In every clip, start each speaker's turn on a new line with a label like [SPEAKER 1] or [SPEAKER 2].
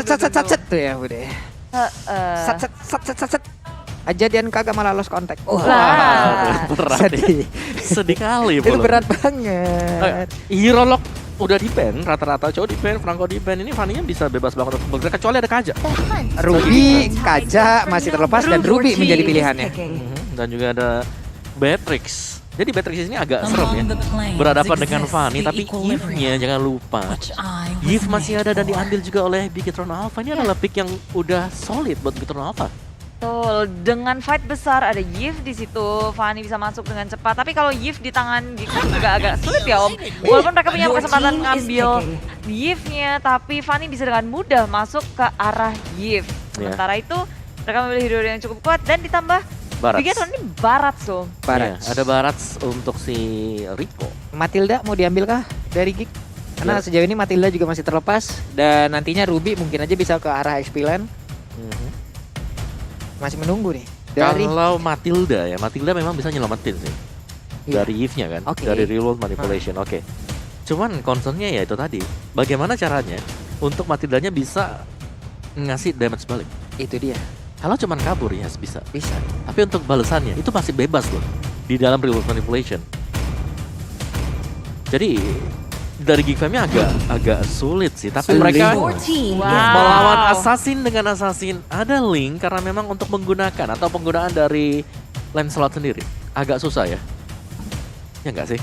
[SPEAKER 1] Sat tuh ya udah. Sat. Aja dia kagak malah lost kontak.
[SPEAKER 2] Wah, berat
[SPEAKER 1] sedih.
[SPEAKER 2] Sedih kali.
[SPEAKER 1] Itu berat banget.
[SPEAKER 2] Hero lock udah di ban, rata-rata cowok di ban, Franco di ban, ini Fanny-nya bisa bebas banget untuk bergerak kecuali ada Kaja.
[SPEAKER 1] Ruby, Kaja masih terlepas dan Ruby menjadi pilihannya.
[SPEAKER 2] Dan juga ada Beatrix. Jadi Beatrix ini agak serem ya, berhadapan dengan Fanny, tapi Eve-nya jangan lupa. Eve masih ada dan diambil juga oleh Bigetron Alpha. Ini adalah pick yang udah solid buat Bigetron Alpha.
[SPEAKER 3] Betul, dengan fight besar ada Yves di situ, Fanny bisa masuk dengan cepat. Tapi kalau Yves di tangan Geekfam juga agak sulit ya Om. Walaupun mereka punya kesempatan ngambil Yves-nya, tapi Fanny bisa dengan mudah masuk ke arah Yves. Sementara itu mereka memilih hero yang cukup kuat dan ditambah Bigetron ini Barat so.
[SPEAKER 2] Barat. Ya, ada Barat untuk si Rico.
[SPEAKER 1] Matilda mau diambilkah dari Geek? Karena sejauh ini Matilda juga masih terlepas dan nantinya Ruby mungkin aja bisa ke arah XP Land. Masih menunggu nih.
[SPEAKER 2] Kalau Matilda ya, Matilda memang bisa nyelamatin sih. Dari Yves-nya kan, dari real world manipulation. Cuman concernnya ya itu tadi, bagaimana caranya untuk Matildanya bisa ngasih damage balik.
[SPEAKER 1] Itu dia.
[SPEAKER 2] Kalau cuman kabur ya bisa.
[SPEAKER 1] Bisa.
[SPEAKER 2] Tapi untuk balasannya itu masih bebas loh di dalam real world manipulation. Jadi dari Geekfam-nya agak sulit sih, tapi mereka melawan assassin dengan assassin ada link karena memang untuk menggunakan atau penggunaan dari Lancelot sendiri agak susah ya. Ya enggak sih?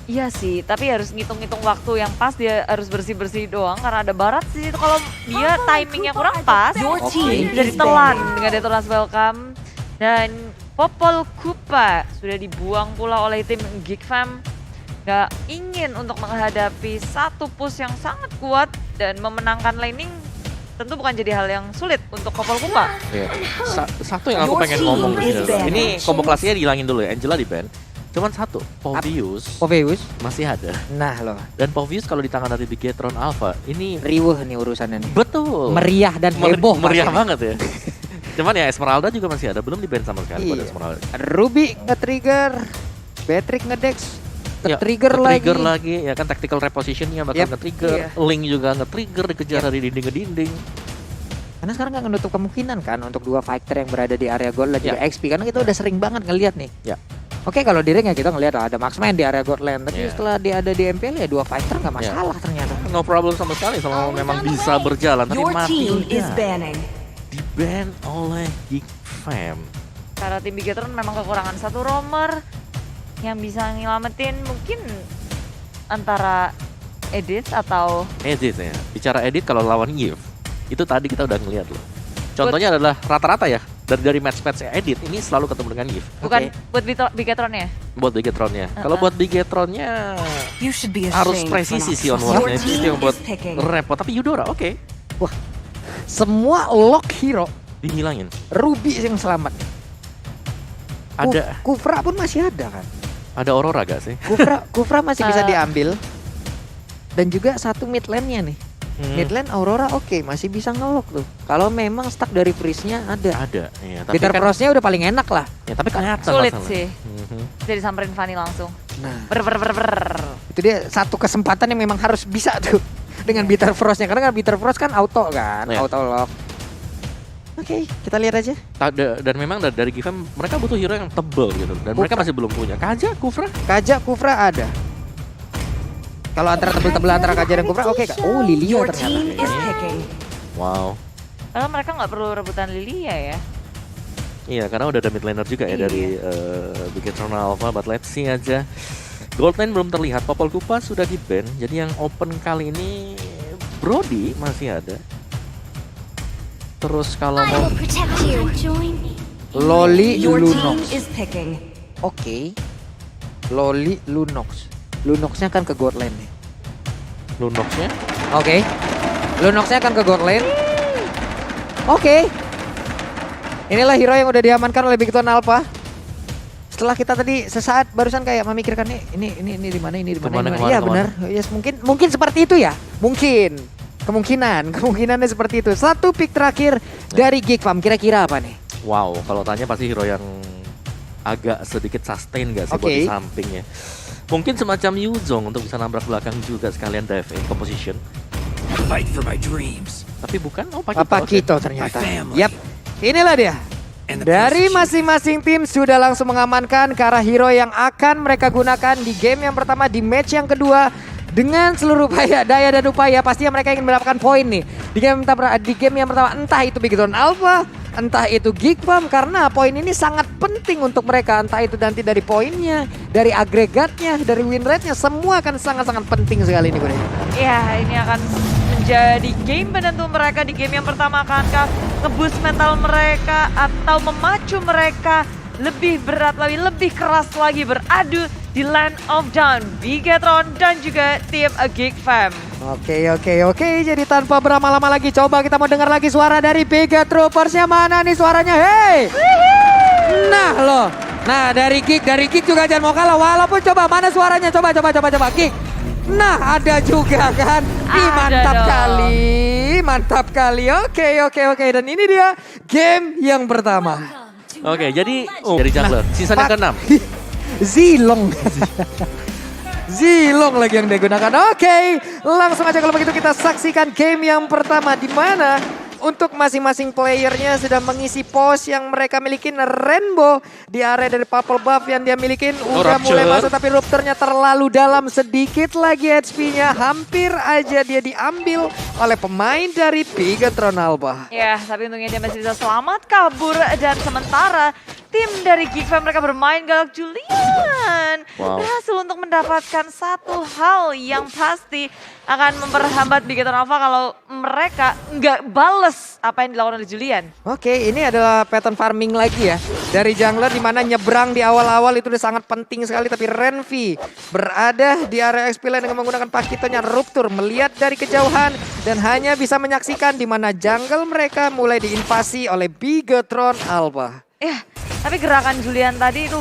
[SPEAKER 3] Iya sih, tapi harus ngitung-ngitung waktu yang pas, dia harus bersih-bersih doang karena ada Barat sih. Kalau dia timingnya kurang pas, sudah ditelan dengan Detonas Welcome. Dan Popol Kupa sudah dibuang pula oleh tim Geekfam. Gak ingin untuk menghadapi satu push yang sangat kuat dan memenangkan laning tentu bukan jadi hal yang sulit untuk Popol Kupa.
[SPEAKER 2] Satu yang aku pengen ngomong di sini. Ini combo klasnya dihilangin dulu ya, Angela di ban. Cuman satu, Povius masih ada.
[SPEAKER 1] Nah loh.
[SPEAKER 2] Dan Povius kalau di tangan dari Bigetron Alpha ini
[SPEAKER 1] riuh nih urusannya nih.
[SPEAKER 2] Betul.
[SPEAKER 1] Meriah dan heboh.
[SPEAKER 2] Meriah banget ya. Cuman ya Esmeralda juga masih ada, belum di ban sama sekali pada Esmeralda.
[SPEAKER 1] Ruby nge-trigger, Beatrix nge-dex. Trigger lagi
[SPEAKER 2] ya kan, tactical repositionnya bakal nge-trigger, Link juga nge-trigger, dikejar dari dinding ke dinding.
[SPEAKER 1] Karena sekarang nggak menutup kemungkinan kan untuk dua fighter yang berada di area gold dan juga XP, karena kita udah sering banget ngelihat nih. Oke, kalau di ring ya kita ngelihat ada Marksman di area gold lane, tapi setelah dia ada di MPL ya dua fighter nggak masalah ternyata.
[SPEAKER 2] No problem sama sekali, selama memang bisa berjalan. Tapi mati di ban oleh Geekfam.
[SPEAKER 3] Karena tim Bigetron memang kekurangan satu roamer yang bisa nyelamatin, mungkin antara Edith atau
[SPEAKER 2] Edith ya. Bicara Edith kalau lawan Yves, itu tadi kita udah ngeliat loh. Contohnya adalah rata-rata ya dari match-match Edith ini selalu ketemu dengan Yves.
[SPEAKER 3] Bukan buat Bigetronnya?
[SPEAKER 2] Buat Bigetronnya. Kalau buat Bigetronnya harus presisi sih onwardnya, itu yang buat repot. Tapi Eudora
[SPEAKER 1] Wah, semua lock hero
[SPEAKER 2] dihilangin.
[SPEAKER 1] Ruby yang selamat.
[SPEAKER 2] Ada
[SPEAKER 1] Kufra pun masih ada kan?
[SPEAKER 2] Ada Aurora gak sih?
[SPEAKER 1] Kufra masih bisa diambil. Dan juga satu mid lane-nya nih. Mid lane Aurora masih bisa ngelock tuh. Kalau memang stack dari freeze-nya ada.
[SPEAKER 2] Iya,
[SPEAKER 1] tapi Bitter Frost-nya udah paling enak lah.
[SPEAKER 2] Ya, tapi kelihatan
[SPEAKER 3] sulit
[SPEAKER 2] masalah.
[SPEAKER 3] sih. Bisa disamperin Fanny langsung.
[SPEAKER 1] Nah,
[SPEAKER 3] Itu
[SPEAKER 1] dia satu kesempatan yang memang harus bisa tuh dengan Bitter Frost-nya, karena kan Bitter Frost kan auto kan, auto lock. Oke, kita lihat aja.
[SPEAKER 2] Dan memang dari Geekfam mereka butuh hero yang tebel gitu. Dan mereka masih belum punya. Kaja, Kufra ada. Kalau antara tebel-tebel antara Kaja dan Kufra Kak. Oh, Lilia ternyata. Wow.
[SPEAKER 3] Kalau mereka nggak perlu rebutan Lilia ya.
[SPEAKER 2] Iya, karena udah ada mid laner juga ya dari Bigetron Alpha. But let's see aja. Gold lane belum terlihat. Popol Kupa sudah di ban. Jadi yang open kali ini Brody masih ada. Terus kalau mau Loli Lunox. Loli Lunox.
[SPEAKER 1] Lunoxnya kan ke gold lane nih.
[SPEAKER 2] Lunoxnya?
[SPEAKER 1] Lunoxnya kan ke gold lane. Inilah hero yang udah diamankan oleh Bigetron Alpha. Setelah kita tadi sesaat barusan kayak memikirkan ini di mana. Iya benar. Yes, mungkin seperti itu ya. Kemungkinannya seperti itu. Satu pick terakhir dari Geekfam, kira-kira apa nih?
[SPEAKER 2] Wow, kalau tanya pasti hero yang agak sedikit sustain gak sih buat di sampingnya. Mungkin semacam Yuzong untuk bisa nabrak belakang juga sekalian dive in composition.
[SPEAKER 4] Fight for my dreams.
[SPEAKER 2] Tapi bukan,
[SPEAKER 1] Pakito ternyata. Yap, inilah dia. Dari masing-masing tim sudah langsung mengamankan ke arah hero yang akan mereka gunakan di game yang pertama, di match yang kedua. Dengan seluruh daya dan upaya pastinya mereka ingin mendapatkan poin nih. Di game yang pertama entah itu Bigetron Alpha, entah itu Geekfam, karena poin ini sangat penting untuk mereka. Entah itu nanti dari poinnya, dari agregatnya, dari win rate-nya, semua akan sangat-sangat penting sekali ini Bro.
[SPEAKER 3] Ya, ini akan menjadi game penentu mereka di game yang pertama. Akankah nge-boost mental mereka atau memacu mereka lebih berat lagi, lebih keras lagi beradu di Land of Dawn, Bigetron dan juga tim Geekfam.
[SPEAKER 1] Oke. Jadi tanpa berlama-lama lagi, coba kita mau dengar lagi suara dari Bigetroopers-nya. Mana nih suaranya? Hey! Nah loh. Nah dari Geek juga jangan mau kalah. Walaupun coba mana suaranya? Coba Geek. Nah ada juga kan. Mantap kali. Oke. Dan ini dia game yang pertama.
[SPEAKER 2] Oke, jadi dari jungler, season yang ke-6.
[SPEAKER 1] Zilong lagi yang digunakan. Oke, langsung aja kalau begitu kita saksikan game yang pertama di mana untuk masing-masing playernya sudah mengisi pos yang mereka miliki. Rainbow di area dari purple buff yang dia miliki udah mulai masuk, tapi Rupturnya terlalu dalam, sedikit lagi HP-nya, hampir aja dia diambil oleh pemain dari Bigetron Alpha.
[SPEAKER 3] Ya, tapi untungnya dia masih bisa selamat kabur dan sementara tim dari Geekfam mereka bermain galak. Julian berhasil untuk mendapatkan satu hal yang pasti akan memperhambat Bigetron Alpha kalau mereka nggak bales apa yang dilakukan oleh Julian.
[SPEAKER 1] Oke, ini adalah pattern farming lagi ya dari jungler, di mana nyebrang di awal-awal itu udah sangat penting sekali, tapi Renvi berada di area XP lane dengan menggunakan pakitonya. Ruptur melihat dari kejauhan dan hanya bisa menyaksikan di mana jungle mereka mulai diinvasi oleh Bigetron Alpha.
[SPEAKER 3] Ya, tapi gerakan Julian tadi itu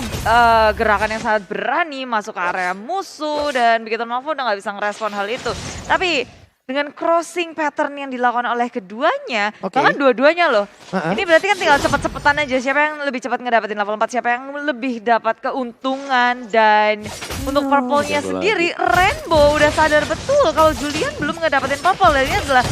[SPEAKER 3] gerakan yang sangat berani masuk ke area musuh dan Bigetron Alpha udah nggak bisa ngerespon hal itu. Tapi dengan crossing pattern yang dilakukan oleh keduanya, bahkan dua-duanya loh. Ini berarti kan tinggal cepet-cepetan aja siapa yang lebih cepat ngedapetin level 4, siapa yang lebih dapat keuntungan. Dan untuk purple-nya sendiri, Rainbow udah sadar betul kalau Julian belum ngedapetin purple, dan ini adalah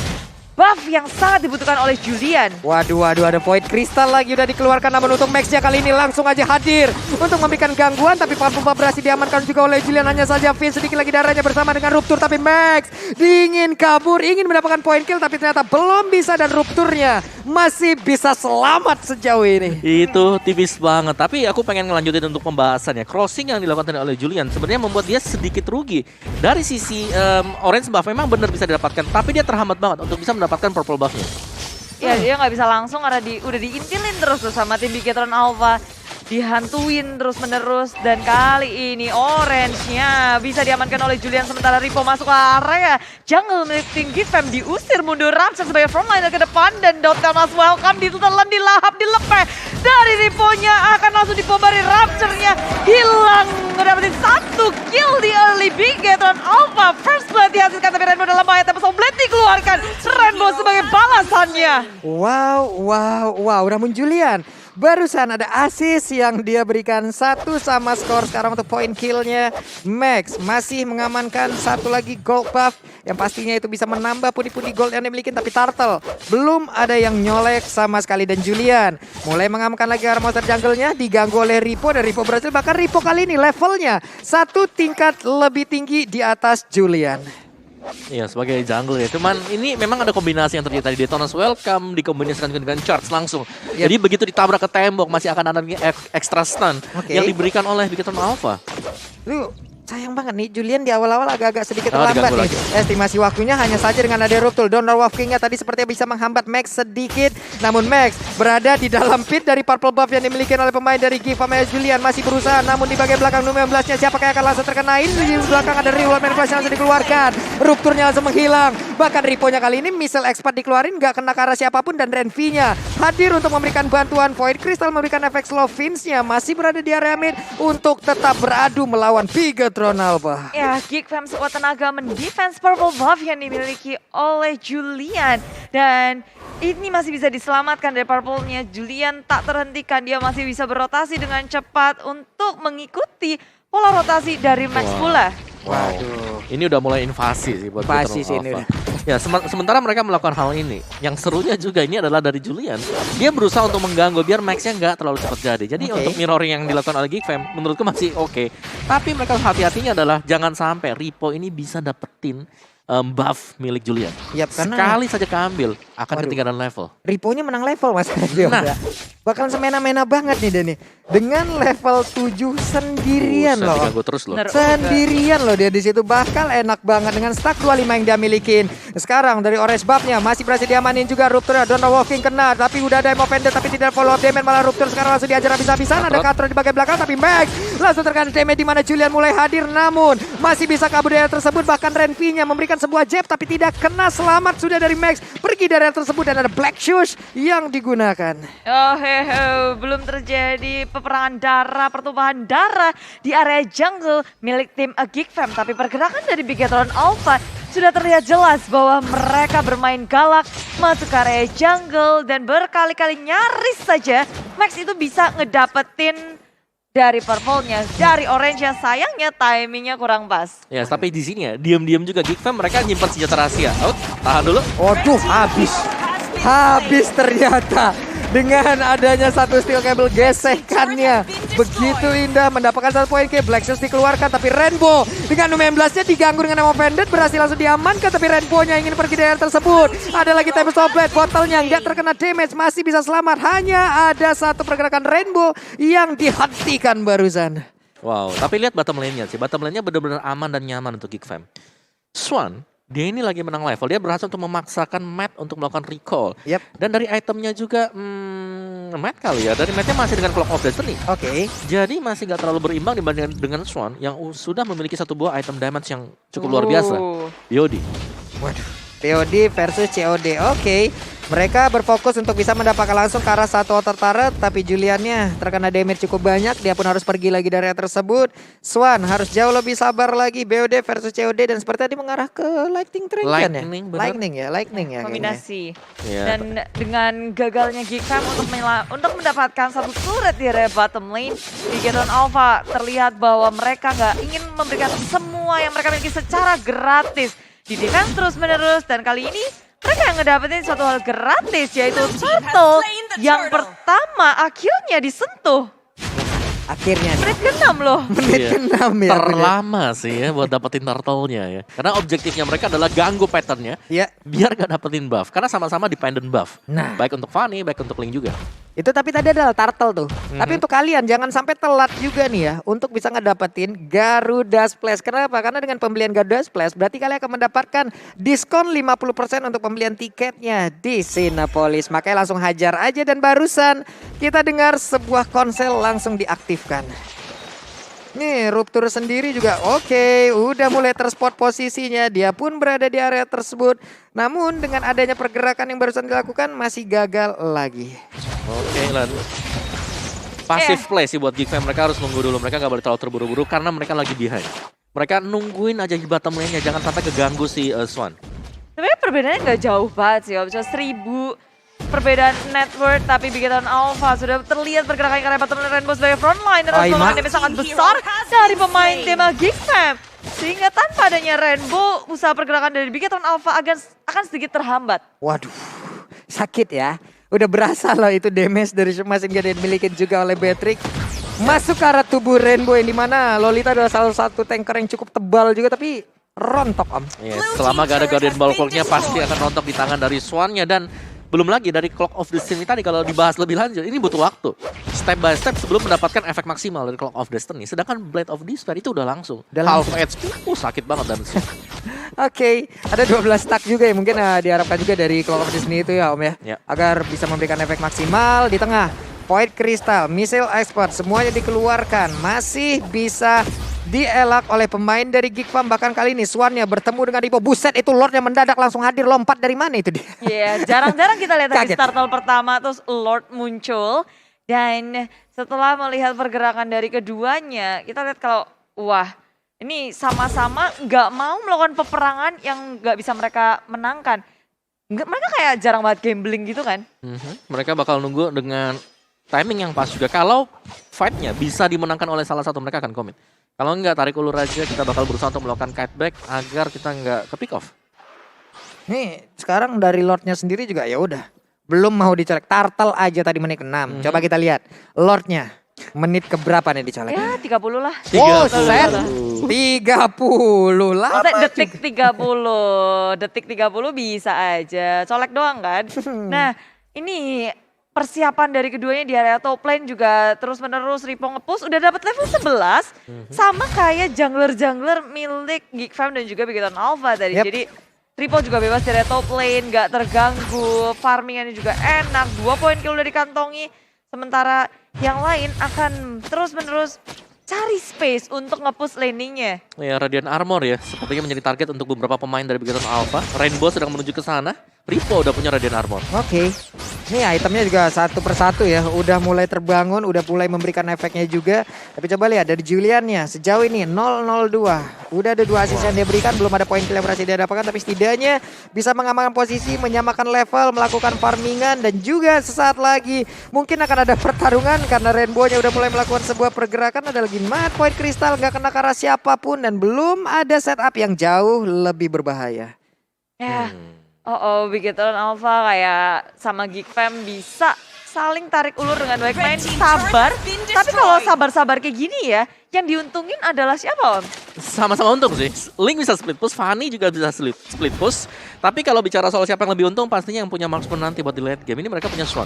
[SPEAKER 3] buff yang sangat dibutuhkan oleh Julian.
[SPEAKER 1] Waduh, ada void crystal lagi udah dikeluarkan, namun untuk Max-nya kali ini langsung aja hadir untuk memberikan gangguan, tapi purple buff berhasil diamankan juga oleh Julian. Hanya saja Finn sedikit lagi darahnya bersama dengan Ruptur, tapi Max ingin kabur, ingin mendapatkan point kill, tapi ternyata belum bisa dan Rupturnya masih bisa selamat sejauh ini.
[SPEAKER 2] Itu tipis banget, tapi aku pengen ngelanjutin untuk pembahasannya. Crossing yang dilakukan oleh Julian sebenarnya membuat dia sedikit rugi. Dari sisi orange buff memang benar bisa didapatkan, tapi dia terhambat banget untuk bisa mendapatkan purple buff-nya.
[SPEAKER 3] Ya, dia nggak bisa langsung karena udah diintilin terus sama tim Bigetron Alpha. Dihantuin terus-menerus, dan kali ini orange-nya bisa diamankan oleh Julian, sementara Ripo masuk ke area jungle milik tim Geekfam, diusir mundur Rapture sebagai frontliner ke depan, dan Dotamas welcome ditelan, dilahap, dilepeh dari Ripo-nya, akan langsung dipobari. Rapture-nya hilang, ngedapetin satu kill di early Bigetron Alpha. First blood dihasilkan, tapi Rainbow dalam bahaya, tapi Blade dikeluarkan, Rainbow sebagai balasannya.
[SPEAKER 1] Wow, namun Julian barusan ada assist yang dia berikan satu sama skor sekarang untuk point killnya. Max masih mengamankan satu lagi gold buff yang pastinya itu bisa menambah pundi-pundi gold yang dimiliki, tapi Turtle belum ada yang nyolek sama sekali. Dan Julian mulai mengamankan lagi arah monster jungle-nya, diganggu oleh Ripo, dan Ripo berhasil, bahkan Ripo kali ini levelnya satu tingkat lebih tinggi di atas Julian.
[SPEAKER 2] Iya, sebagai jungle ya. Cuman ini memang ada kombinasi yang terjadi tadi. Detonas welcome dikombinasikan dengan charge langsung. Jadi begitu ditabrak ke tembok masih akan ada extra stun yang diberikan oleh Bigetron Alpha.
[SPEAKER 1] Sayang banget nih, Julian di awal-awal agak-agak sedikit terlambat nih. Estimasi waktunya hanya saja dengan ada Ruptul. Donor Wolf King-nya tadi sepertinya bisa menghambat Max sedikit. Namun Max berada di dalam pit dari purple buff yang dimiliki oleh pemain dari Geekfam. Julian masih berusaha, namun di bagian belakang Nume 16-nya siapakah yang akan langsung terkena. Ini di belakang ada Reward Manipulation yang langsung dikeluarkan. Rupturnya langsung menghilang. Bahkan Ripo-nya kali ini missile expert dikeluarin, gak kena ke arah siapapun, dan Renvi-nya hadir untuk memberikan bantuan. Void Crystal memberikan efek slow. Vince-nya masih berada di area mid untuk tetap beradu melawan Bigetron Alpha.
[SPEAKER 3] Ya, Geekfam sekuat tenaga mendefense purple buff yang dimiliki oleh Julian, dan ini masih bisa diselamatkan dari purple-nya. Julian tak terhentikan, dia masih bisa berotasi dengan cepat untuk mengikuti pola rotasi dari Max pula.
[SPEAKER 2] Waduh, ini udah mulai invasi sih buat Bigetron Alpha. Ya, sementara mereka melakukan hal ini. Yang serunya juga ini adalah dari Julian. Dia berusaha untuk mengganggu biar Max-nya nggak terlalu cepat jadi. Jadi untuk mirroring yang dilakukan oleh Geekfam menurutku masih oke. Tapi mereka hati-hatinya adalah jangan sampai Repo ini bisa dapetin buff milik Julian.
[SPEAKER 1] Yap,
[SPEAKER 2] Sekali saja keambil akan ketinggalan level.
[SPEAKER 1] Riponya menang level Mas.
[SPEAKER 2] Nah.
[SPEAKER 1] Bakalan semena-mena banget nih Dani. Dengan level 7 sendirian loh.
[SPEAKER 2] Diganggu terus loh.
[SPEAKER 1] Sendirian loh dia di situ, bakal enak banget dengan stack 25 yang dia milikin. Sekarang dari Orange buff-nya masih berhasil diamanin juga Rupture. Donald Walking kena tapi udah ada Movender tapi tidak follow up damage, malah Rupture sekarang langsung diajar habis-habisan. Ada Katro di bagian belakang tapi Max langsung terkena damage di mana Julian mulai hadir namun masih bisa kabur dari area tersebut. Bahkan Renvi-nya memberikan sebuah jab tapi tidak kena, selamat sudah dari Max. Pergi dari area tersebut dan ada Black Shoes yang digunakan.
[SPEAKER 3] Belum terjadi peperangan darah, pertumpahan darah di area jungle milik tim Geekfam. Tapi pergerakan dari Bigetron Alpha sudah terlihat jelas bahwa mereka bermain galak masuk ke area jungle dan berkali-kali nyaris saja Max itu bisa ngedapetin dari purple-nya, dari orange-nya. Sayangnya timingnya kurang pas.
[SPEAKER 2] Ya, tapi di sini ya, diam-diam juga Geekfam mereka nyimpan senjata rahasia. Tahan dulu.
[SPEAKER 1] Waduh, habis ternyata. Dengan adanya satu steel cable gesekannya. Begitu indah mendapatkan 1 poin ke Black Shoes dikeluarkan. Tapi Rainbow dengan 16-nya diganggu dengan Emo Bandit. Berhasil langsung diamankan. Tapi Rainbow-nya ingin pergi dari area tersebut. Ada lagi Tempest of Blade. Botolnya nggak terkena damage. Masih bisa selamat. Hanya ada satu pergerakan Rainbow yang dihentikan barusan.
[SPEAKER 2] Wow, tapi lihat bottom lane-nya sih. Bottom lane-nya benar-benar aman dan nyaman untuk Geekfam. Swan, dia ini lagi menang level. Dia berhasil untuk memaksakan Matt untuk melakukan recall. Dan dari itemnya juga, Matt kali ya. Dari Matt-nya masih dengan Clock of Destiny. Jadi masih gak terlalu berimbang dibandingkan dengan Swan yang sudah memiliki satu buah item damage yang cukup luar biasa. Yodi.
[SPEAKER 1] Waduh. POD versus COD. Mereka berfokus untuk bisa mendapatkan langsung ke arah satu outer turret. Tapi Juliannya terkena damage cukup banyak. Dia pun harus pergi lagi dari area tersebut. Swan harus jauh lebih sabar lagi. BOD versus COD. Dan seperti tadi mengarah ke Lightning Train kan ya? Lightning ya.
[SPEAKER 3] Kombinasi. Dan dengan gagalnya Geekfam untuk mendapatkan satu turret di area bottom lane, Bigetron Alpha terlihat bahwa mereka nggak ingin memberikan semua yang mereka miliki secara gratis. Di defense terus menerus dan kali ini mereka yang ngedapetin suatu hal gratis yaitu turtle yang pertama akhirnya disentuh.
[SPEAKER 1] Akhirnya
[SPEAKER 3] menit ke-6 loh.
[SPEAKER 1] Menit ke-6 ya.
[SPEAKER 2] Terlama sih ya buat dapetin turtle-nya ya. Karena objektifnya mereka adalah ganggu pattern-nya. Biar gak dapetin buff. Karena sama-sama dependent buff. Baik untuk Fanny, baik untuk Link juga.
[SPEAKER 1] Itu tapi tadi adalah turtle tuh. Tapi untuk kalian jangan sampai telat juga nih ya untuk bisa ngedapetin Garuda Splash. Kenapa? Karena dengan pembelian Garuda Splash berarti kalian akan mendapatkan diskon 50% untuk pembelian tiketnya di Cinepolis. Makanya langsung hajar aja dan barusan kita dengar sebuah konsel langsung diaktifkan. Nih Rupture sendiri juga udah mulai terspot posisinya. Dia pun berada di area tersebut. Namun dengan adanya pergerakan yang barusan dilakukan masih gagal lagi.
[SPEAKER 2] Lan. Passive play sih buat Geekfam. Mereka harus nunggu dulu. Mereka gak boleh terlalu terburu-buru karena mereka lagi behind. Mereka nungguin aja di bottom lane-nya. Jangan sampai keganggu si Swan.
[SPEAKER 3] Sebenarnya perbedaannya gak jauh banget sih. Bisa 1000 perbedaan net worth, tapi Bigetron Alpha sudah terlihat pergerakan karena bottom lane Rainbow sebagai frontline dan harus melakukan damage sangat besar dari pemain tim Geekfam. Sehingga tanpa adanya Rainbow, usaha pergerakan dari Bigetron Alpha akan sedikit terhambat.
[SPEAKER 1] Waduh, sakit ya. Udah berasa loh itu damage dari Submachine Gun yang dimiliki juga oleh Patrick. Masuk ke arah tubuh Rainbow yang dimana Lolita adalah salah satu tanker yang cukup tebal juga tapi rontok om.
[SPEAKER 2] Selama gak ada Guardian Ball Clock-nya pasti akan rontok di tangan dari Swan-nya dan belum lagi dari Clock of Destiny tadi kalau dibahas lebih lanjut, ini butuh waktu. Step by step sebelum mendapatkan efek maksimal dari Clock of Destiny. Sedangkan Blade of Despair itu udah langsung. Half HP, sakit banget dan
[SPEAKER 1] ada 12 stack juga ya mungkin diharapkan juga dari Clock of Destiny itu ya om ya. Agar bisa memberikan efek maksimal di tengah. Void Crystal, Missile Expert, semuanya dikeluarkan. Masih bisa dielak oleh pemain dari Geekfam. Bahkan kali ini Swan-nya bertemu dengan Ripo. Buset, itu Lord-nya mendadak langsung hadir. Lompat dari mana itu dia?
[SPEAKER 3] Jarang-jarang kita lihat di turtle pertama terus Lord muncul. Dan setelah melihat pergerakan dari keduanya, kita lihat kalau wah ini sama-sama nggak mau melakukan peperangan yang nggak bisa mereka menangkan. Mereka kayak jarang banget gambling gitu kan.
[SPEAKER 2] Mereka bakal nunggu dengan timing yang pas juga. Kalau fight-nya bisa dimenangkan oleh salah satu, mereka akan komit. Kalau enggak, tarik ulur aja, kita bakal berusaha untuk melakukan kite back agar kita enggak ke pick off.
[SPEAKER 1] Nih sekarang dari Lordnya sendiri juga ya udah belum mau dicolek. Turtle aja tadi menit 6. Coba kita lihat Lordnya menit keberapa nih dicolek?
[SPEAKER 3] Ya 30 lah.
[SPEAKER 1] Oh set 30 lah.
[SPEAKER 3] Maksudnya detik 30. Detik 30 bisa aja. Colek doang kan. Nah ini persiapan dari keduanya di area top lane juga terus menerus. Ripo nge-push udah dapat level 11. Sama kayak jungler-jungler milik Geek Fam dan juga Bigoton Alpha tadi.
[SPEAKER 1] Yep.
[SPEAKER 3] Jadi Ripo juga bebas dari top lane, gak terganggu. Farmingannya juga enak, 2 poin kill udah dikantongi. Sementara yang lain akan terus menerus cari space untuk nge-push laningnya.
[SPEAKER 2] Ya, Radiant Armor ya, sepertinya menjadi target untuk beberapa pemain dari Bigoton Alpha. Rainbow sedang menuju ke sana. Ripo udah punya Radiant Armor.
[SPEAKER 1] Oke. Ini itemnya juga satu persatu ya, udah mulai terbangun, udah mulai memberikan efeknya juga. Tapi coba lihat dari Juliannya, sejauh ini 0-0-2. Udah ada 2 assist yang dia berikan, belum ada poin kill yang berhasil dia dapatkan. Tapi setidaknya bisa mengamankan posisi, menyamakan level, melakukan farmingan. Dan juga sesaat lagi mungkin akan ada pertarungan karena Rainbow-nya udah mulai melakukan sebuah pergerakan. Ada lagi Mad Point Crystal, gak kena ke arah siapapun. Dan belum ada setup yang jauh lebih berbahaya.
[SPEAKER 3] Ya. Bigoton Alpha kayak sama Geek Fam bisa saling tarik ulur dengan baik, main sabar. Tapi kalau sabar-sabar kayak gini ya, yang diuntungin adalah siapa Om?
[SPEAKER 2] Sama-sama untung sih. Link bisa split push, Fanny juga bisa split push. Tapi kalau bicara soal siapa yang lebih untung, pastinya yang punya marksman nanti buat di late game ini mereka punya Swan.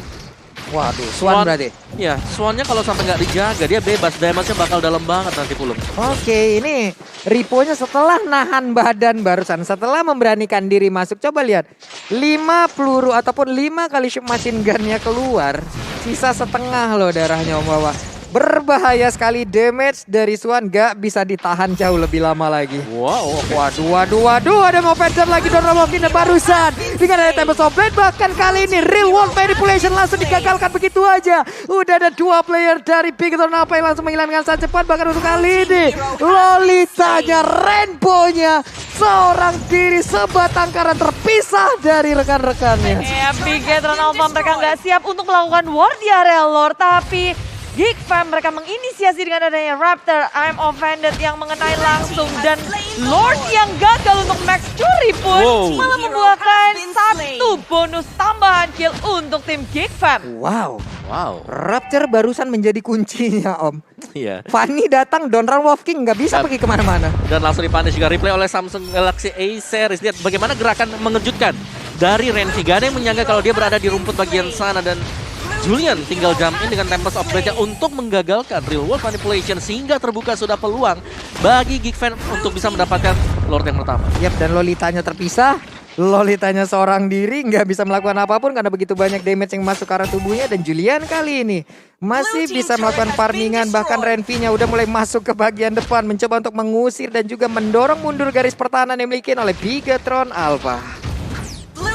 [SPEAKER 1] Waduh, Swan berarti?
[SPEAKER 2] Iya, Swannya kalau sampai nggak dijaga, dia bebas. Damage-nya bakal dalam banget nanti Pulung.
[SPEAKER 1] Oke, ini Ripo-nya setelah nahan badan barusan, setelah memberanikan diri masuk. Coba lihat, 5 peluru ataupun 5 kali shoot machine gun-nya keluar. Sisa setengah loh darahnya Om Wawa. Berbahaya sekali, damage dari Swan gak bisa ditahan jauh lebih lama lagi.
[SPEAKER 2] Wow.
[SPEAKER 1] Waduh, ada mau jump lagi Don Ramokina barusan. Dengan ada Tempest of Blade, bahkan kali ini Real World Manipulation langsung digagalkan begitu aja. Udah ada 2 player dari Bigoton Alpha yang langsung menghilangkan saat cepat. Bahkan untuk kali ini Lolitanya, Rainbow-nya seorang diri sebatang kara terpisah dari rekan-rekannya.
[SPEAKER 3] Ya, Bigoton Alpha mereka nggak siap untuk melakukan war di area lore, tapi Geek Fam mereka menginisiasi dengan adanya Raptor, I'm Offended yang mengenai langsung, dan Lord yang gagal untuk max curi pun malah membuahkan 1 bonus tambahan kill untuk tim Geek Fam.
[SPEAKER 1] Wow. Raptor barusan menjadi kuncinya Om.
[SPEAKER 2] Iya.
[SPEAKER 1] Fanny datang, Donran Wolf King nggak bisa pergi kemana-mana.
[SPEAKER 2] Dan langsung dipunish juga replay oleh Samsung Galaxy A series. Lihat bagaimana gerakan mengejutkan dari Renvi. Gak ada yang menyangka kalau dia berada di rumput bagian sana, dan Julian tinggal jump in dengan Tempest of Blade untuk menggagalkan Real World Manipulation sehingga terbuka sudah peluang bagi Geek Fam untuk bisa mendapatkan Lord yang pertama.
[SPEAKER 1] Yap, dan Lolitanya terpisah. Lolitanya seorang diri nggak bisa melakukan apapun karena begitu banyak damage yang masuk ke arah tubuhnya. Dan Julian kali ini masih bisa melakukan farmingan. Bahkan Renvi-nya udah mulai masuk ke bagian depan, mencoba untuk mengusir dan juga mendorong mundur garis pertahanan yang dimiliki oleh Bigoton Alpha.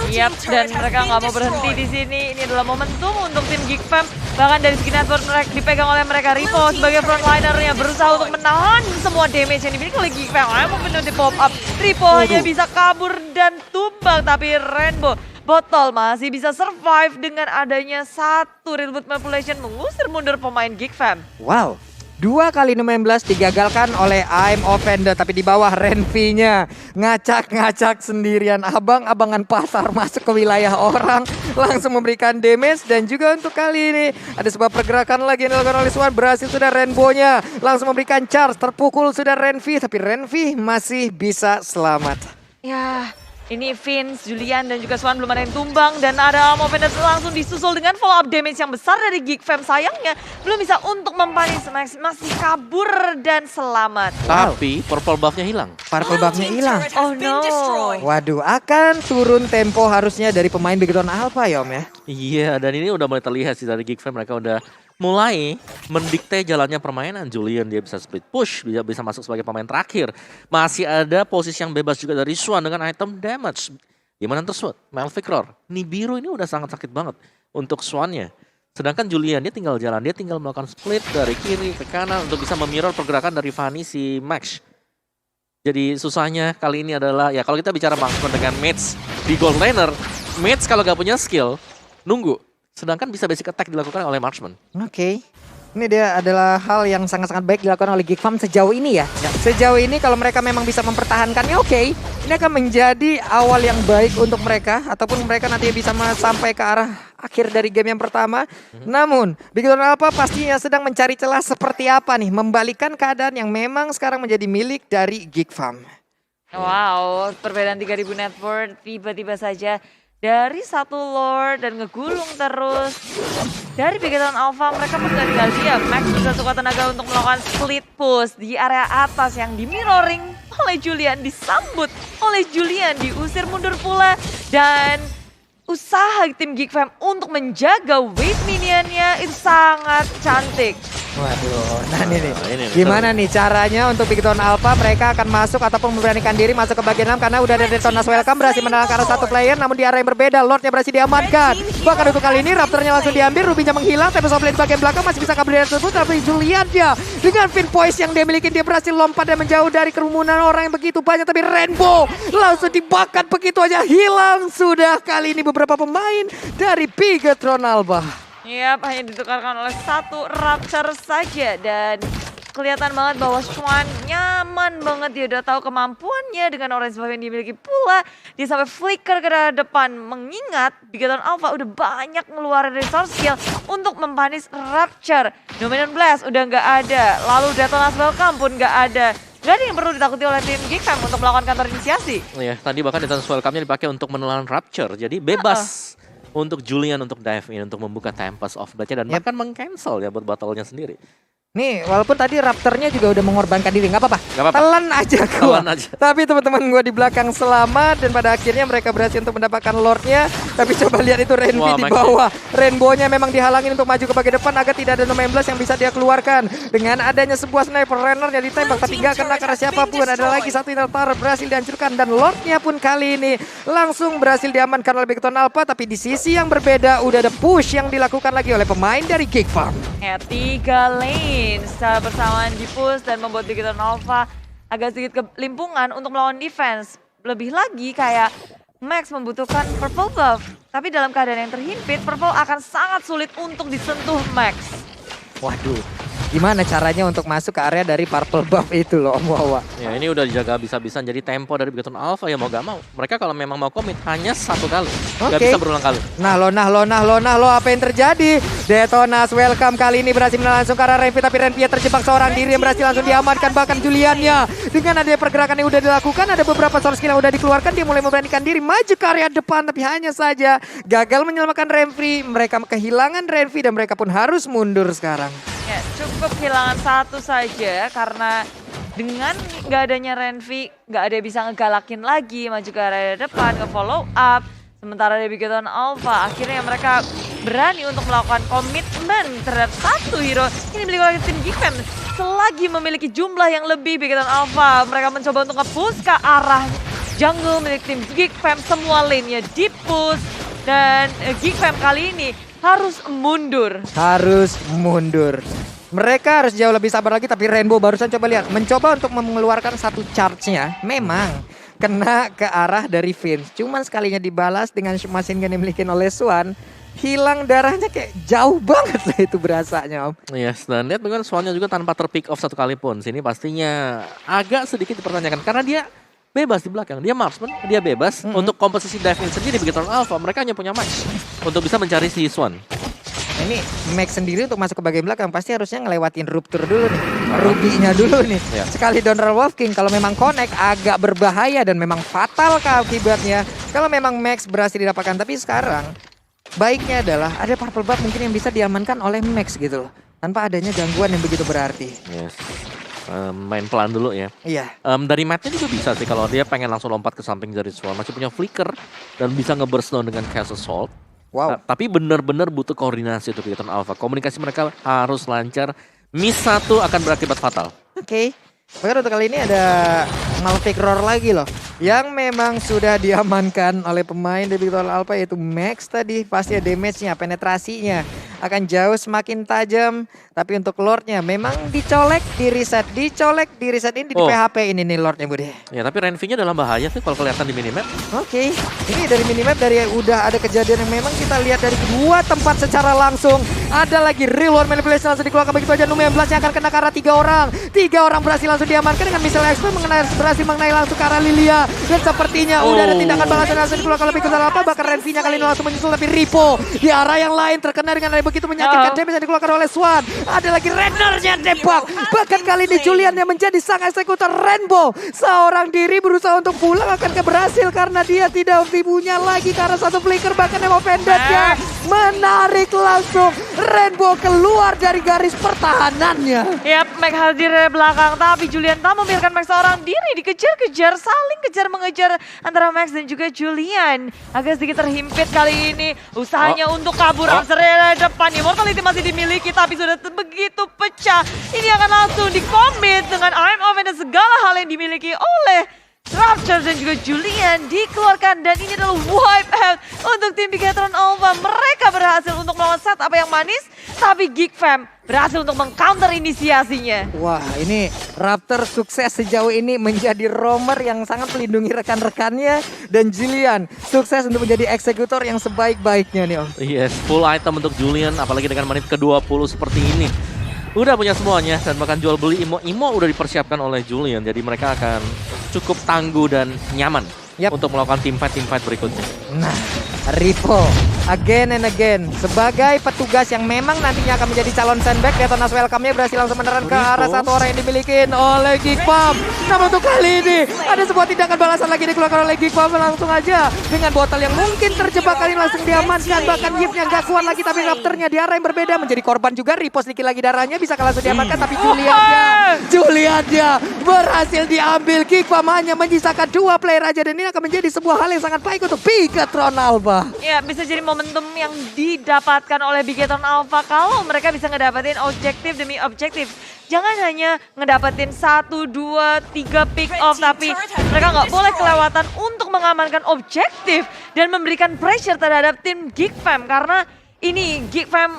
[SPEAKER 3] Yap, dan mereka nggak mau berhenti di sini. Ini adalah momentum untuk tim Geek Fam. Bahkan dari segi network mereka dipegang oleh mereka. Ripo sebagai frontliner-nya berusaha untuk menahan semua damage yang dimiliki oleh Geek Fam. Mau di pop up. Ripo hanya bisa kabur dan tumbang, tapi Rainbow Botol masih bisa survive dengan adanya 1 Real World Manipulation mengusir mundur pemain Geek Fam.
[SPEAKER 1] Wow. 2 kali 16 digagalkan oleh I'm Offended, tapi di bawah Renvi-nya ngacak-ngacak sendirian, abang-abangan pasar masuk ke wilayah orang, langsung memberikan damage. Dan juga untuk kali ini ada sebuah pergerakan lagi yang dilakukan oleh Swan. Berhasil sudah Rainbow-nya langsung memberikan charge, terpukul sudah Renvi, tapi Renvi masih bisa selamat.
[SPEAKER 3] Ya, ini Vince, Julian, dan juga Swan belum ada yang tumbang. Dan ada Offended langsung disusul dengan follow up damage yang besar dari Geek Fam. Sayangnya belum bisa untuk mempanis, masih kabur dan selamat.
[SPEAKER 2] Tapi purple buff-nya hilang.
[SPEAKER 1] Purple buff-nya hilang.
[SPEAKER 3] Oh no.
[SPEAKER 1] Waduh, akan turun tempo harusnya dari pemain Bigoton Alpha ya Om ya.
[SPEAKER 2] Iya, dan ini udah mulai terlihat sih dari Geek Fam. Mereka udah mulai mendikte jalannya permainan. Julian dia bisa split push, bisa masuk sebagai pemain terakhir. Masih ada posisi yang bebas juga dari Swan dengan item damage. Gimana tersebut? Malvicror, Nibiru ini udah sangat sakit banget untuk Swannya. Sedangkan Julian dia tinggal jalan, dia tinggal melakukan split dari kiri ke kanan untuk bisa memirror pergerakan dari Fanny si Max. Jadi susahnya kali ini adalah, ya kalau kita bicara marksman dengan mates di gold laner, mates kalau gak punya skill, nunggu. Sedangkan bisa basic attack dilakukan oleh marksman.
[SPEAKER 1] Oke. Ini dia adalah hal yang sangat-sangat baik dilakukan oleh Geek Fam sejauh ini ya. Sejauh ini kalau mereka memang bisa mempertahankannya oke. Ini akan menjadi awal yang baik untuk mereka ataupun mereka nanti bisa sampai ke arah akhir dari game yang pertama. Namun, Big Tone Alpha pastinya sedang mencari celah seperti apa nih membalikkan keadaan yang memang sekarang menjadi milik dari Geek Farm.
[SPEAKER 3] Wow, perbedaan 3.000 net worth tiba-tiba saja dari satu Lord dan ngegulung terus. Dari Big Tone Alpha mereka pun gak tinggal diam. Max bisa sekuat tenaga untuk melakukan split push di area atas yang di mirroring oleh Julian, disambut oleh Julian, diusir mundur pula. Dan usaha tim Geek Fam untuk menjaga wave minionnya itu sangat cantik.
[SPEAKER 1] Waduh, nah ini gimana nih caranya untuk Big Tone Alpha mereka akan masuk ataupun memberanikan diri masuk ke bagian 6 karena udah ada Detonas Welcome berhasil menangkap satu player namun di arah yang berbeda Lordnya berhasil diamankan. Bahkan untuk kali ini Raptornya langsung diambil, Rubinya menghilang, tapi Soblade di bagian belakang masih bisa kabel tersebut tapi Juliannya dengan pin poise yang dia miliki dia berhasil lompat dan menjauh dari kerumunan orang yang begitu banyak tapi Rainbow langsung dibakar begitu aja hilang sudah kali ini beberapa pemain dari Big Tone Alpha.
[SPEAKER 3] Yap, hanya ditukarkan oleh satu Rapture saja dan kelihatan banget bahwa Swan nyaman banget, dia udah tahu kemampuannya dengan orange buff yang dimiliki pula. Dia sampai flicker ke depan mengingat Big Tone Alpha udah banyak ngeluarin resource skill untuk mempanis Rapture. Dominion Blast udah nggak ada, lalu Detonas Welcome pun nggak ada. Gak ada yang perlu ditakuti oleh tim Geek Fam untuk melakukan counter inisiasi.
[SPEAKER 2] Iya, tadi bahkan Detonas Welcome-nya dipakai untuk menelan Rapture, jadi bebas. Untuk Julian untuk dive in, untuk membuka Tempest of Blood-nya dan bahkan meng-cancel ya buat battle-nya sendiri.
[SPEAKER 1] Nih, walaupun tadi Raptornya juga udah mengorbankan diri, nggak apa-apa.
[SPEAKER 2] Nggak apa-apa.
[SPEAKER 1] Telan aja gua.
[SPEAKER 2] Telan aja.
[SPEAKER 1] Tapi teman-teman gua di belakang selamat dan pada akhirnya mereka berhasil untuk mendapatkan Lordnya. Tapi coba lihat itu Renvi di bawah. Rainbow-nya memang dihalangin untuk maju ke bagian depan agar tidak ada No Man Blast yang bisa dia keluarkan. Dengan adanya sebuah sniper runner yang ditembak tapi nggak kena karena siapapun. Ada lagi satu Inaltar berhasil dihancurkan dan Lordnya pun kali ini langsung berhasil diamankan oleh Big Tone Alpha. Tapi di sisi yang berbeda udah ada push yang dilakukan lagi oleh pemain dari Geek Farm.
[SPEAKER 3] Ya, 3 lane secara bersamaan di push dan membuat Big Tone Alpha agak sedikit kelimpungan untuk melawan defense. Lebih lagi kayak Max membutuhkan purple buff, tapi dalam keadaan yang terhimpit, purple akan sangat sulit untuk disentuh Max.
[SPEAKER 1] Waduh, gimana caranya untuk masuk ke area dari purple buff itu loh Om Wawa.
[SPEAKER 2] Ya ini udah dijaga bisa-bisa jadi tempo dari Big Tone Alpha ya mau gak mau. Mereka kalau memang mau komit hanya satu kali, gak bisa berulang kali.
[SPEAKER 1] Nah lo apa yang terjadi? Detonas Welcome kali ini berhasil langsung ke arah Renvi tapi Renvi terjebak seorang diri yang berhasil langsung diamankan bahkan Juliannya. Dengan adanya pergerakan yang udah dilakukan ada beberapa source skill yang udah dikeluarkan dia mulai memberanikan diri maju ke area depan tapi hanya saja gagal menyelamatkan Renvi. Mereka kehilangan Renvi dan mereka pun harus mundur sekarang.
[SPEAKER 3] Ya, cukup kehilangan satu saja karena dengan nggak adanya Renvi, nggak ada yang bisa ngegalakin lagi maju ke area depan, nge-follow up. Sementara dari Big Tone Alpha, akhirnya mereka berani untuk melakukan komitmen terhadap satu hero. Ini dimiliki oleh tim Geek Fam. Selagi memiliki jumlah yang lebih Big Tone Alpha, mereka mencoba untuk nge-push ke arah jungle milik tim Geek Fam. Semua lane-nya di-push dan Geek Fam kali ini harus mundur.
[SPEAKER 1] Mereka harus jauh lebih sabar lagi tapi Rainbow barusan coba lihat. Mencoba untuk mengeluarkan satu charge-nya. Memang kena ke arah dari Vince. Cuman sekalinya dibalas dengan machine gun yang dimiliki oleh Swan. Hilang darahnya kayak jauh banget lah itu berasanya Om.
[SPEAKER 2] Yes, dan lihat dengan Swan-nya juga tanpa terpick off satu kali pun. Sini pastinya agak sedikit dipertanyakan karena dia bebas di belakang. Dia marksman, dia bebas. Untuk komposisi dive-in sendiri Big Tone Alpha mereka hanya punya Max untuk bisa mencari si Swan.
[SPEAKER 1] Ini Max sendiri untuk masuk ke bagian belakang pasti harusnya ngelewatin rupture dulu nih. Rubinya dulu nih. Sekali Donald Wolf King kalau memang connect agak berbahaya dan memang fatal akibatnya. Kalau memang Max berhasil didapatkan. Tapi sekarang baiknya adalah ada purple buff mungkin yang bisa diamankan oleh Max gitu loh. Tanpa adanya gangguan yang begitu berarti.
[SPEAKER 2] Yes. Main pelan dulu ya.
[SPEAKER 1] Iya.
[SPEAKER 2] Dari matnya juga bisa sih kalau dia pengen langsung lompat ke samping dari Swan. Masih punya flicker dan bisa nge-burst down dengan Chaos Assault.
[SPEAKER 1] Wow.
[SPEAKER 2] Tapi benar-benar butuh koordinasi untuk Big Tone Alpha. Komunikasi mereka harus lancar. Miss satu akan berakibat fatal.
[SPEAKER 1] Oke. Bahkan untuk kali ini ada Malphite Roar lagi loh. Yang memang sudah diamankan oleh pemain dari Big Tone Alpha yaitu Max tadi. Pasti damage-nya, penetrasinya. akan jauh semakin tajam. Tapi untuk Lordnya memang dicolek, di reset ini di PHP ini nih Lordnya Bude.
[SPEAKER 2] Ya tapi Renvi-nya dalam bahaya sih kalau kelihatan di minimap.
[SPEAKER 1] Oke, ini dari minimap dari udah ada kejadian yang memang kita lihat dari kedua tempat secara langsung. Ada lagi real world manipulation langsung dikeluarkan begitu aja. Numi 16 yang akan kena ke arah 3 orang. 3 orang berhasil langsung diamankan dengan misalnya XP berhasil mengenai langsung ke arah Lilia. Dan sepertinya udah ada tindakan balasan langsung dikeluarkan lebih ke apa. Bahkan Renvi-nya kali ini langsung menyusul, tapi Ripo di arah yang lain terkena dengan begitu menyakitkan damage yang dikeluarkan oleh Swan. Ada lagi Renner-nya tembak. Bahkan kali ini Julian yang menjadi sang eksekutor Rainbow. Seorang diri berusaha untuk pulang akan berhasil karena dia tidak punya lagi karena satu flicker. Bahkan Emo Vendetta menarik langsung Rainbow keluar dari garis pertahanannya.
[SPEAKER 3] Yap, Max hadir dari belakang, tapi Julian tak membiarkan Max seorang diri dikejar-kejar, saling kejar-mengejar antara Max dan juga Julian. Agak sedikit terhimpit kali ini, usahanya untuk kabur dari depan. Immortality masih dimiliki, tapi sudah begitu pecah. Ini akan langsung dikomit dengan Arm Oven dan segala hal yang dimiliki oleh Rapture dan juga Julian dikeluarkan, dan ini adalah wipe out untuk tim Bigetron Alpha. Mereka berhasil untuk melawan setup yang manis, tapi Geek Fam berhasil untuk mengcounter inisiasinya.
[SPEAKER 1] Wah, ini Raptor sukses sejauh ini menjadi roamer yang sangat melindungi rekan-rekannya, dan Julian sukses untuk menjadi eksekutor yang sebaik-baiknya nih Om.
[SPEAKER 2] Yes, full item untuk Julian, apalagi dengan menit ke-20 seperti ini. Udah punya semuanya, dan bahkan jual beli Imo udah dipersiapkan oleh Julian, jadi mereka akan cukup tangguh dan nyaman untuk melakukan team fight berikutnya.
[SPEAKER 1] Nah, Ripo again and again sebagai petugas yang memang nantinya akan menjadi calon sandbag. Detonas welcome-nya berhasil langsung meneran ke arah satu orang yang dimiliki oleh Geek Fam. Namun untuk kali ini ada sebuah tindakan balasan lagi dikeluarkan oleh Geek Fam. Langsung aja dengan botol yang mungkin terjebak kali ini langsung diamankan. Bahkan Yip-nya gak kuat lagi, tapi Raptornya di arah yang berbeda menjadi korban juga. Ripo sedikit lagi darahnya bisa langsung diamankan, tapi Juliannya berhasil diambil. Geek Fam hanya menyisakan 2 player aja, dan ini akan menjadi sebuah hal yang sangat baik untuk Bigetron Alpha.
[SPEAKER 3] Ya, bisa jadi momentum yang didapatkan oleh Bigetron Alpha kalau mereka bisa ngedapetin objektif demi objektif. Jangan hanya ngedapetin 1, 2, 3 pick off, tapi mereka nggak boleh kelewatan untuk mengamankan objektif dan memberikan pressure terhadap tim Geek Fam, karena ini Geek Fam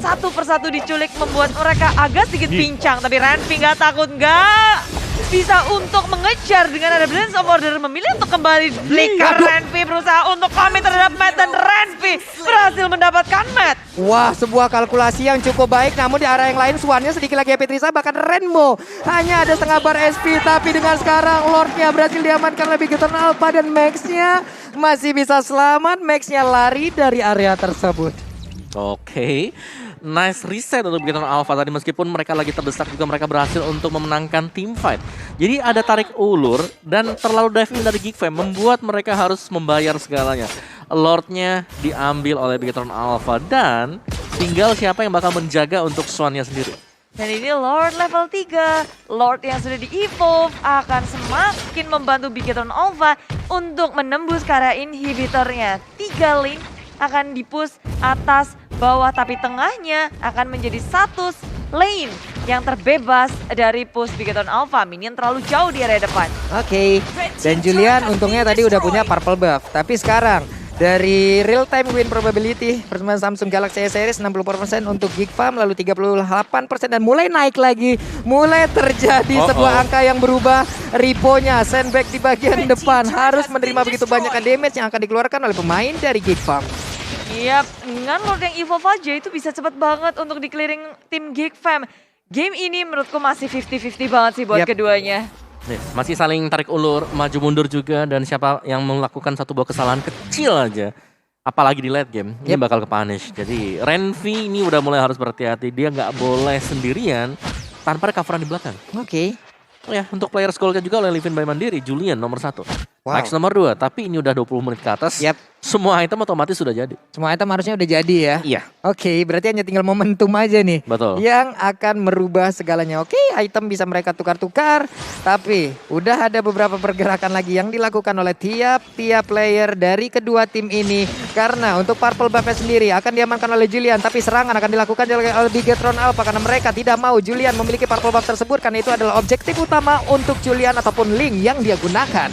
[SPEAKER 3] satu persatu diculik membuat mereka agak sedikit pincang. Tapi Renvi nggak takut, nggak bisa untuk mengejar dengan ada Balance of Order, memilih untuk kembali flicker. Renvi berusaha untuk komit terhadap Matt, dan Renvi berhasil mendapatkan Matt.
[SPEAKER 1] Wah, sebuah kalkulasi yang cukup baik, namun di arah yang lain Swannya sedikit lagi Petrisa, bahkan Renmo hanya ada setengah bar SP, tapi dengan sekarang Lordnya berhasil diamankan lebih Bigetron Alpha, dan Max-nya masih bisa selamat. Max-nya lari dari area tersebut.
[SPEAKER 2] Oke. Nice reset untuk Bigetron Alpha tadi, meskipun mereka lagi terdesak juga mereka berhasil untuk memenangkan team fight. Jadi ada tarik ulur dan terlalu dive in dari Geek Fam membuat mereka harus membayar segalanya. Lordnya diambil oleh Bigetron Alpha, dan tinggal siapa yang bakal menjaga untuk Swannya sendiri.
[SPEAKER 3] Dan ini Lord level 3, Lord yang sudah di-evolve akan semakin membantu Bigetron Alpha untuk menembus ke area inhibitornya. 3 lane akan di-push atas, bawah, tapi tengahnya akan menjadi satu lane yang terbebas dari push Bigetron Alpha. Minion terlalu jauh di area depan.
[SPEAKER 1] Oke, dan Julian untungnya tadi udah punya purple buff, tapi sekarang dari real time win probability bersama Samsung Galaxy S Series 60% untuk Geek Fam, lalu 38%, dan mulai naik lagi. Mulai terjadi sebuah angka yang berubah. Riponya sandbag di bagian depan harus menerima begitu banyak damage yang akan dikeluarkan oleh pemain dari Geek Fam.
[SPEAKER 3] Iya, dengan Lord yang evolve aja itu bisa cepet banget untuk di clearing tim Geek Fam. Game ini menurutku masih 50-50 banget sih buat keduanya.
[SPEAKER 2] Masih saling tarik ulur, maju mundur juga, dan siapa yang melakukan satu buah kesalahan kecil aja, apalagi di late game, ini bakal ke-punish. Jadi Renvi ini udah mulai harus berhati-hati, dia nggak boleh sendirian tanpa ada coveran di belakang.
[SPEAKER 1] Oke.
[SPEAKER 2] Oh ya, untuk player school-nya juga oleh Livin by Mandiri, Julian nomor 1. Max nomor 2, tapi ini udah 20 menit ke atas. Semua item otomatis sudah jadi.
[SPEAKER 1] Semua item harusnya udah jadi ya?
[SPEAKER 2] Iya.
[SPEAKER 1] Oke, berarti hanya tinggal momentum aja nih.
[SPEAKER 2] Betul.
[SPEAKER 1] Yang akan merubah segalanya. Oke, item bisa mereka tukar-tukar. Tapi udah ada beberapa pergerakan lagi yang dilakukan oleh tiap player dari kedua tim ini. Karena untuk purple buff sendiri akan diamankan oleh Julian. Tapi serangan akan dilakukan oleh Bigetron Alpha. Karena mereka tidak mau Julian memiliki purple buff tersebut. Karena itu adalah objektif utama untuk Julian ataupun Link yang dia gunakan.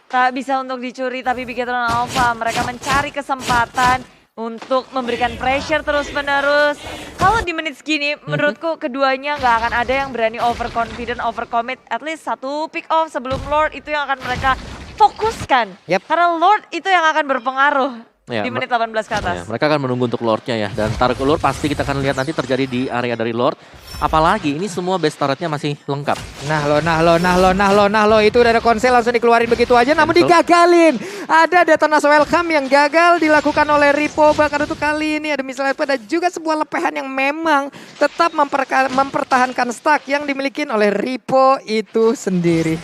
[SPEAKER 3] Tak bisa untuk dicuri, tapi Bigetron Alpha mereka mencari kesempatan untuk memberikan pressure terus-menerus. Kalau di menit segini, menurutku keduanya nggak akan ada yang berani overconfident, overcommit. At least satu pick off sebelum Lord itu yang akan mereka fokuskan. Karena Lord itu yang akan berpengaruh di menit 18 ke atas.
[SPEAKER 2] Mereka akan menunggu untuk Lordnya ya. Dan taruh ke Lord pasti kita akan lihat nanti terjadi di area dari Lord. Apalagi ini semua base turretnya masih lengkap.
[SPEAKER 1] Nah lo, itu udah ada konsel langsung dikeluarin begitu aja, namun digagalin. Ada Detonas Welcome yang gagal dilakukan oleh Ripo, bahkan untuk kali ini ada misalnya pada juga sebuah lepehan yang memang tetap mempertahankan stack yang dimiliki oleh Ripo itu sendiri.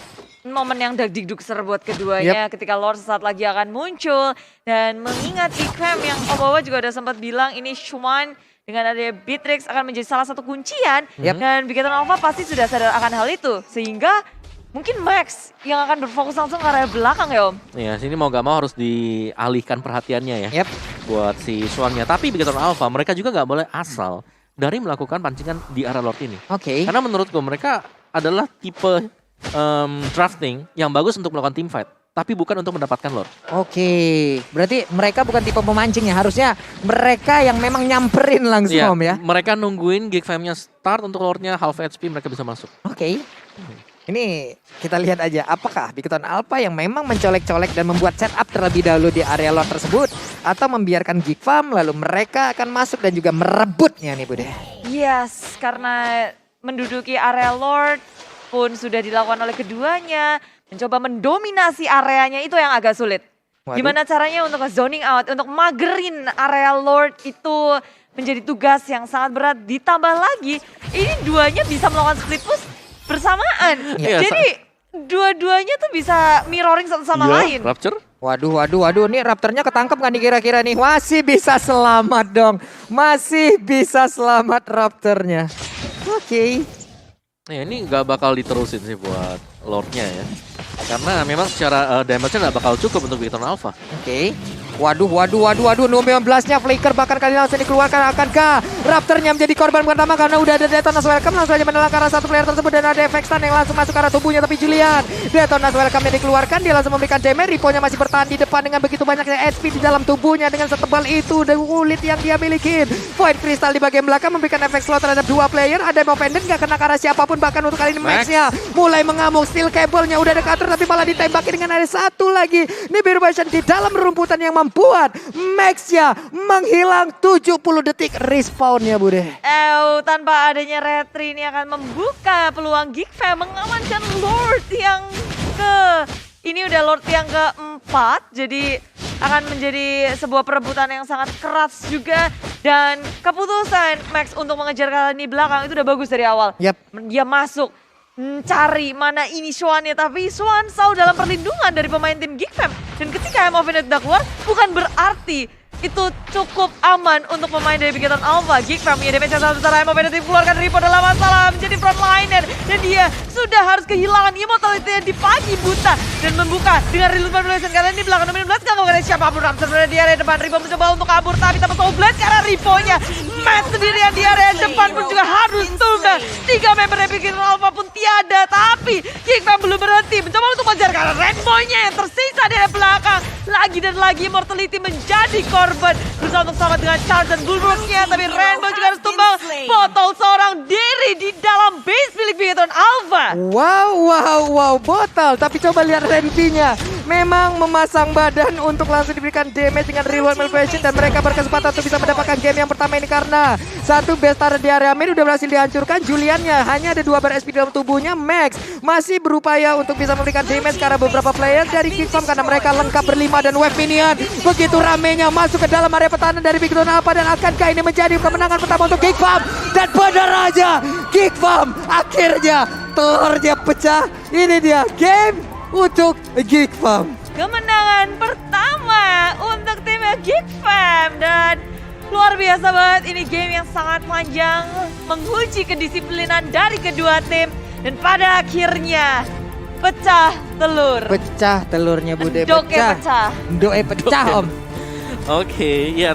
[SPEAKER 3] Momen yang dagdikduk ser buat keduanya ketika Lord sesaat lagi akan muncul. Dan mengingat Ikram yang Obawa juga udah sempat bilang ini Shuman dengan adanya Beatrix akan menjadi salah satu kuncian. Dan Bigoton Alpha pasti sudah sadar akan hal itu. Sehingga mungkin Max yang akan berfokus langsung ke area belakang ya Om.
[SPEAKER 2] Iya, sini mau gak mau harus dialihkan perhatiannya ya buat si Swannya. Tapi Bigoton Alpha mereka juga gak boleh asal dari melakukan pancingan di area Lord ini. Karena menurutku mereka adalah tipe drafting yang bagus untuk melakukan team fight. Tapi bukan untuk mendapatkan Lord.
[SPEAKER 1] Berarti mereka bukan tipe pemancing ya. Harusnya mereka yang memang nyamperin langsung ya.
[SPEAKER 2] Mereka nungguin Geek Fam-nya start untuk Lordnya half HP mereka bisa masuk.
[SPEAKER 1] Ini kita lihat aja apakah Bigoton Alpha yang memang mencolek-colek dan membuat setup terlebih dahulu di area Lord tersebut. Atau membiarkan Geek Fam lalu mereka akan masuk dan juga merebutnya nih Bude.
[SPEAKER 3] Yes, karena menduduki area Lord pun sudah dilakukan oleh keduanya. Mencoba mendominasi areanya itu yang agak sulit. Gimana caranya untuk zoning out, untuk magerin area Lord itu menjadi tugas yang sangat berat. Ditambah lagi, ini duanya bisa melakukan split push bersamaan. Jadi dua-duanya tuh bisa mirroring satu sama lain.
[SPEAKER 2] Rapture?
[SPEAKER 1] Waduh, nih Raptornya ketangkep kan nih kira-kira nih. Masih bisa selamat dong. Masih bisa selamat Raptornya.
[SPEAKER 2] Ini gak bakal diterusin sih buat Lordnya ya. Karena memang secara damage-nya gak bakal cukup untuk Bigoton Alpha. Waduh, Numion Blast-nya flicker bahkan kali langsung dikeluarkan. Akankah Raptornya menjadi korban pertama karena udah ada Detonas Welcome langsung aja menelak arah satu player tersebut dan ada efek stun yang langsung masuk ke arah tubuhnya. Tapi Julian, Detonas Welcome-nya dikeluarkan, dia langsung memberikan damage. Ripo-nya masih bertahan di depan dengan begitu banyaknya HP di dalam tubuhnya dengan setebal itu dan kulit yang dia miliki. Void Crystal di bagian belakang memberikan efek slow terhadap dua player. Ada Movendant gak kena ke arah siapapun, bahkan untuk kali ini Max-nya mulai mengamuk. Steel cable-nya udah ada counter tapi malah ditembaki dengan ada satu lagi. Nibiru Bastion di dalam rumputan yang membuat Max-nya menghilang 70 detik respawn-nya Bude.
[SPEAKER 3] Tanpa adanya retri ini akan membuka peluang Geek Fam mengamankan Lord yang ini udah Lord yang keempat. Jadi akan menjadi sebuah perebutan yang sangat keras juga. Dan keputusan Max untuk mengejar kali ini belakang itu udah bagus dari awal. Dia masuk cari mana ini Swannya, tapi Swan selalu dalam perlindungan dari pemain tim Geek Fam. Dan ketika Movendant udah keluar, bukan berarti itu cukup aman untuk pemain dari Bigoton Alpha. Geek Fam punya damage yang sangat besar. Movendant dikeluarkan, Ripo dalam masalah menjadi frontliner. Dan dia sudah harus kehilangan immortality di pagi buta. Dan membuka dengan Release Manipulation. Karena ini belakang Dominant Blast gak mengenai siapapun. Raptor berada di area depan. Ripo mencoba untuk kabur, tapi tanpa Soul Blade karena Ripo-nya Matt sendirian di area depan pun juga harus tumbang. 3 member dari Bigoton Alpha pun tiada. Tapi Geek Fam belum berhenti mencoba untuk mengejar karena Rainbow-nya yang tersisa di area belakang. Lagi dan lagi Immortality menjadi korban. Berusaha untuk selamat dengan charge dan bullrush-nya. Tapi Rainbow juga harus tumbang. Botol seorang diri di dalam base milik Bigoton Alpha.
[SPEAKER 1] Wow, Botol. Tapi coba lihat Renpi-nya. Memang memasang badan untuk langsung diberikan damage dengan Reward Malfunction. Dan mereka berkesempatan untuk bisa mendapatkan game yang pertama ini. Karena satu base turret di area mid udah berhasil dihancurkan. Juliannya hanya ada 2 bar SP dalam tubuhnya. Max masih berupaya untuk bisa memberikan damage karena beberapa player dari Geek Fam. Karena mereka lengkap berlima dan wave minion. Begitu ramenya masuk ke dalam area pertahanan dari Bigoton Alpha. Dan akankah ini menjadi kemenangan pertama untuk Geek Fam? Dan benar aja Geek Fam akhirnya telurnya pecah. Ini dia game untuk Geek Fam.
[SPEAKER 3] Kemenangan pertama untuk timnya Geek Fam. Dan luar biasa banget, ini game yang sangat panjang, menguji kedisiplinan dari kedua tim. Dan pada akhirnya pecah telur.
[SPEAKER 1] Pecah telurnya Bude,
[SPEAKER 3] Doke pecah.
[SPEAKER 1] Doe pecah Om.
[SPEAKER 2] Ya